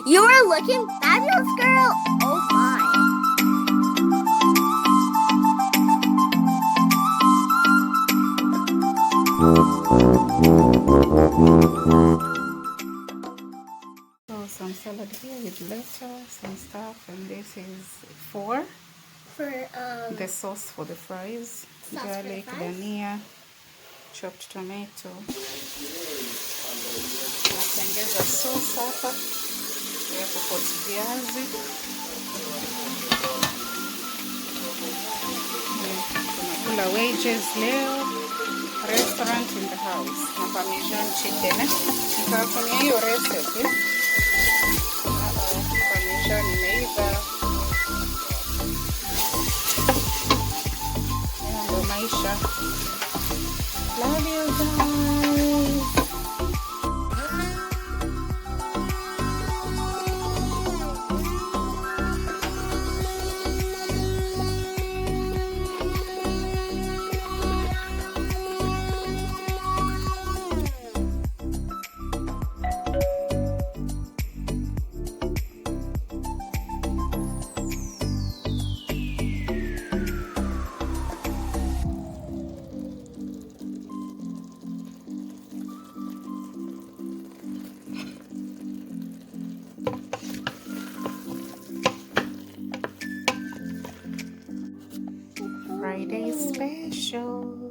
You are looking fabulous, girl. Oh my. So some salad here with lettuce and stuff, and this is for the sauce for the fries, garlic, dania, chopped tomato. Natengeza sauce hapa ya kupoti viazi. Tunakula wedges leo, restaurant in the house, na Parmesan chicken. Nikawatumia hiyo recipe. Parmesan imeiva. Ndio maisha. Love you guys. Friday special.